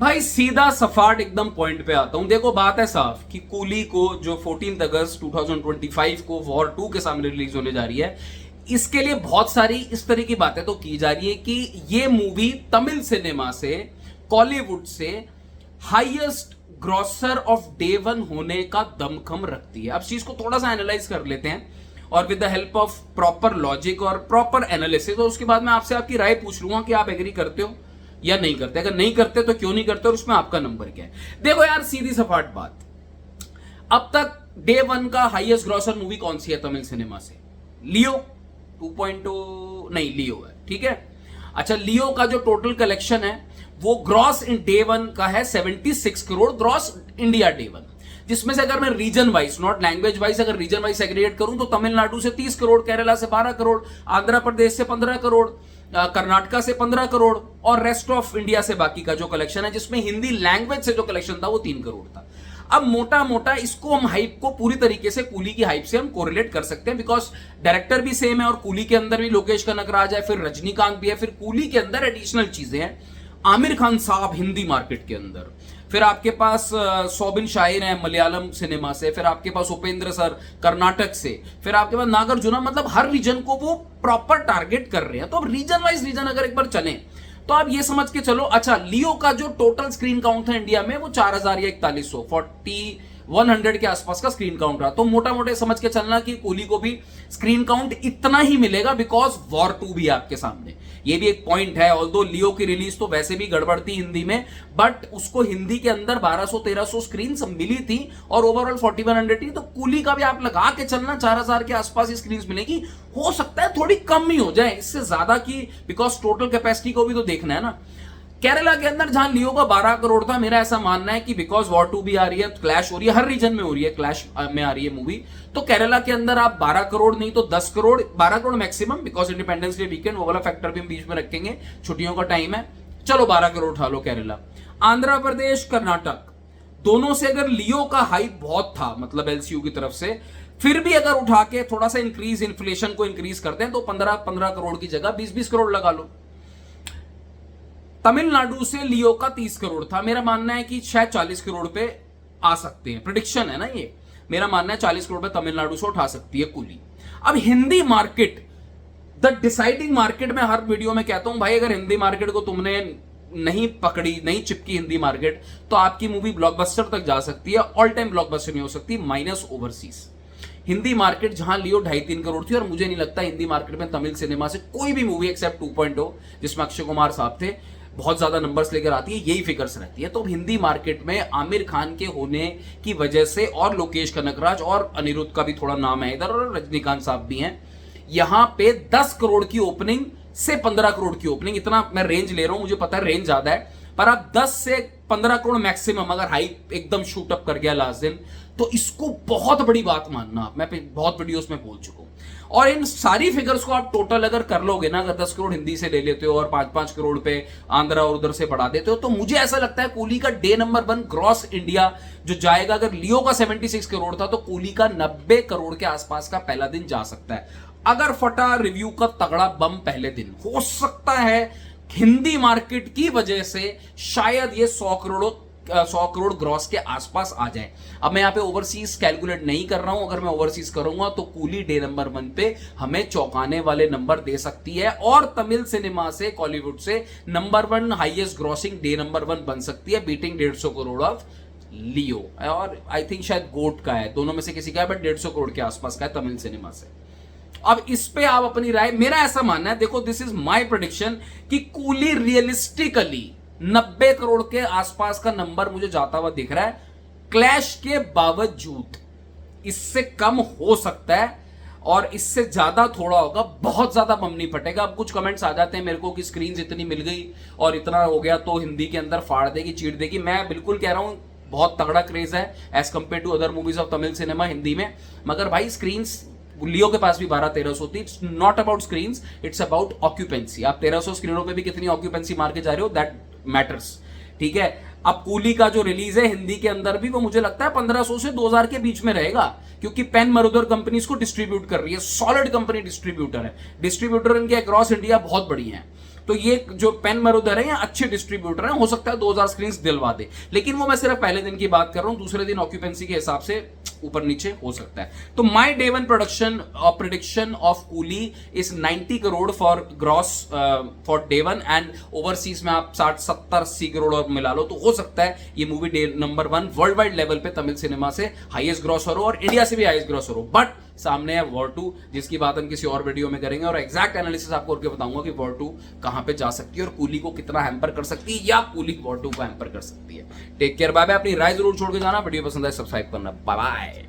भाई सीधा सफाट एकदम पॉइंट पे आता हूं। देखो बात है साफ कि कूली को जो 14 अगस्त 2025 को वॉर 2 के सामने रिलीज होने जा रही है, इसके लिए बहुत सारी इस तरह की बातें तो की जा रही है कि ये मूवी तमिल सिनेमा से, कॉलीवुड से highest grocer of day one होने का दमखम रखती है। अब चीज को थोड़ा सा एनालाइज कर लेते हैं और with the help of proper logic और प्रॉपर एनालिसिस, तो उसके बाद मैं आपसे आपकी राय पूछ लूंगा कि आप एग्री करते हो या नहीं करते। अगर नहीं करते तो क्यों नहीं करते और उसमें आपका नंबर क्या है। देखो यार सीधी सपाट बात, अब तक डे वन का हाईएस्ट ग्रॉसर मूवी कौन सी है तमिल सिनेमा से? लियो 2.2 नहीं, लियो है, ठीक है। अच्छा, लियो का जो टोटल कलेक्शन है वो ग्रॉस इन डे वन का है 76 crore gross India day one, जिसमें से अगर मैं region wise, not language wise, अगर रीजन वाइज सेग्रीगेट करूं तो तमिलनाडु से 30 करोड़, केरला से 12 करोड़, आंध्र प्रदेश से 15 करोड़, कर्नाटका से 15 करोड़ और रेस्ट ऑफ इंडिया से बाकी का जो कलेक्शन है, जिसमें हिंदी लैंग्वेज से जो कलेक्शन था वो 3 करोड़ था। अब मोटा मोटा इसको हम हाइप को पूरी तरीके से कूली की हाइप से हम कोरिलेट कर सकते हैं, बिकॉज डायरेक्टर भी सेम है और कूली के अंदर भी लोकेश कनगराज है, फिर रजनीकांत भी है, फिर कूली के अंदर एडिशनल चीजें हैं, आमिर खान साहब हिंदी मार्केट के अंदर, फिर आपके पास सोबिन शाहिर है मलयालम सिनेमा से, फिर आपके पास उपेंद्र सर कर्नाटक से, फिर आपके पास नागार्जुना, मतलब हर रीजन को वो प्रॉपर टारगेट कर रहे हैं। तो अब रीजन वाइज रीजन अगर एक बार चले तो आप ये समझ के चलो, अच्छा लियो का जो टोटल स्क्रीन काउंट था इंडिया में वो 4000 या 4100 4100 के आसपास का स्क्रीन काउंट रहा। तो मोटा मोटे समझ के चलना कि कूली को भी स्क्रीन काउंट इतना ही मिलेगा, बिकॉज वॉर 2 भी है आपके सामने। ये भी एक पॉइंट है। ऑल्दो लियो की रिलीज तो वैसे भी गड़बड़ थी हिंदी में, बट उसको हिंदी के अंदर 1200-1300 स्क्रीन मिली थी और ओवरऑल 4100 थी। तो कूली का भी आप लगा के चलना 4000 के आसपास ही स्क्रीन मिलेगी। हो सकता है थोड़ी कम ही हो जाए इससे ज्यादा की, बिकॉज टोटल कैपेसिटी को भी तो देखना है ना। केरला के अंदर जहां लियो का 12 करोड़ था, मेरा ऐसा मानना है कि बिकॉज वॉर 2 भी आ रही है, क्लैश हो रही है, हर रीजन में हो रही है, क्लैश में आ रही है मूवी, तो केरला के अंदर आप 12 करोड़ नहीं तो 10 crore, 12 crore maximum, because independence day weekend वो वाला फैक्टर भी हम बीच में रखेंगे, छुट्टियों का टाइम है, चलो 12 करोड़ उठा लो केरला। आंध्र प्रदेश, कर्नाटक, दोनों से अगर लियो का हाइप बहुत था, मतलब एलसीयू की तरफ से, फिर भी अगर उठा के थोड़ा सा इंक्रीज, इन्फ्लेशन को इंक्रीज करते हैं तो 15 करोड़ की जगह 20 करोड़ लगा लो। तमिलनाडु से लियो का 30 करोड़ था, मेरा मानना है कि शायद 40 करोड़ पे आ सकते हैं, प्रेडिक्शन है ना ये, मेरा मानना है 40 करोड़ पे तमिलनाडु से उठा सकती है कूली। अब Hindi market, the deciding market, में हर वीडियो में कहता हूं भाई, अगर हिंदी मार्केट को तुमने नहीं पकड़ी, नहीं चिपकी हिंदी मार्केट, तो आपकी मूवी ब्लॉकबस्टर तक जा सकती है, ऑल टाइम ब्लॉकबस्टर नहीं हो सकती, माइनस ओवरसीज। हिंदी मार्केट जहां लियो 2.5-3 करोड़ थी, और मुझे नहीं लगता हिंदी मार्केट में तमिल सिनेमा से कोई भी मूवी एक्सेप्ट 2.0 जिसमें अक्षय कुमार साहब थे बहुत ज्यादा नंबर्स लेकर आती है, यही फिगर्स रहती है। तो हिंदी मार्केट में आमिर खान के होने की वजह से, और लोकेश कनगराज और अनिरुद्ध का भी थोड़ा नाम है इधर, और रजनीकांत साहब भी हैं, यहां पे 10 करोड़ की ओपनिंग से 15 करोड़ की ओपनिंग, इतना मैं रेंज ले रहा हूं, मुझे पता है रेंज ज्यादा है, पर आप 10 से 15 करोड़ मैक्सिमम अगर हाइप एकदम शूट अप कर गया लास्ट दिन, तो इसको बहुत बड़ी बात मानना। मैं बहुत वीडियोस में बोल चुका हूं, और इन सारी फिगर्स को आप टोटल अगर कर लोगे ना, अगर 10 करोड़ हिंदी से ले लेते हो और 5-5 करोड़ पे आंध्र और उधर से बढ़ा देते हो, तो मुझे ऐसा लगता है कूली का डे नंबर 1 ग्रॉस इंडिया जो जाएगा, अगर लियो का 76 करोड़ था तो कूली का 90 करोड़ के आसपास का पहला दिन जा सकता है। अगर फटा रिव्यू का तगड़ा बम पहले दिन, हो सकता है हिंदी मार्केट की वजह से शायद ये 100 करोड़ ग्रॉस के आसपास आ जाए। अब मैं यहां पे ओवरसीज कैलकुलेट नहीं कर रहा हूं, अगर मैं ओवरसीज करूंगा तो कूली डे नंबर 1 पे हमें चौंकाने वाले नंबर दे सकती है, और तमिल सिनेमा से, कॉलीवुड से number 1 highest grossing day number 1 बन सकती है, बीटिंग 150 करोड़ ऑफ लियो, और आई थिंक शायद गोट का है, दोनों में से किसी का है, बट 150 करोड़ के आसपास का है तमिल सिनेमा से। अब इस पे आप अपनी राय, मेरा ऐसा मानना है, देखो दिस इज माय प्रेडिक्शन, कि कूली रियलिस्टिकली 90 करोड़ के आसपास का नंबर मुझे जाता हुआ दिख रहा है, क्लैश के बावजूद। इससे कम हो सकता है और इससे ज्यादा थोड़ा होगा, बहुत ज्यादा बम नहीं फटेगा। अब कुछ कमेंट्स आ जाते हैं मेरे को कि स्क्रीन इतनी मिल गई और इतना हो गया तो हिंदी के अंदर फाड़ देगी, चीड़ देगी। मैं बिल्कुल कह रहा हूं बहुत तगड़ा क्रेज है as compare to other movies of Tamil cinema Hindi में, मगर भाई स्क्रीन लियो के पास भी 1200-1300 थी। It's not about screens, it's about occupancy. आप 1300 स्क्रीनों पे भी कितनी ऑक्यूपेंसी मार के जा रहे हो, दैट मैटर्स, ठीक है। अब कूली का जो रिलीज है हिंदी के अंदर भी, वो मुझे लगता है 1500 से 2000 के बीच में रहेगा, क्योंकि पेन मरुदर कंपनी इसको डिस्ट्रीब्यूट कर रही है, सॉलिड कंपनी डिस्ट्रीब्यूटर है, डिस्ट्रीब्यूटर इनके अक्रॉस इंडिया बहुत बड़ी है। तो ये जो पेन मरुधर है या अच्छे डिस्ट्रीब्यूटर है, हो सकता है 2000 स्क्रीन दिलवा दे, लेकिन वो मैं सिर्फ पहले दिन की बात कर रहा हूं, दूसरे दिन ऑक्यूपेंसी के हिसाब से ऊपर नीचे हो सकता है। तो my day one production prediction of coolie is 90 crore for gross for day one, and overseas में आप 60-70-80 करोड़ और मिला लो, तो हो सकता है ये movie day number 1 world wide level पे तमिल सिनेमा से हाईएस्ट ग्रॉसर हो और इंडिया से भी हाईएस्ट ग्रॉसर हो। बट सामने है वॉर 2, जिसकी बात हम किसी और वीडियो में करेंगे और एग्जैक्ट एनालिसिस आपको करके बताऊंगा कि वॉर 2 कहां पे जा सकती है और कूली को कितना हैम्पर कर सकती है या कूली वॉर 2 को हैम्पर कर सकती है। Take care, bye bye. अपनी राय जरूर छोड़ के जाना, वीडियो पसंद आए सब्सक्राइब करना, बाय बाय।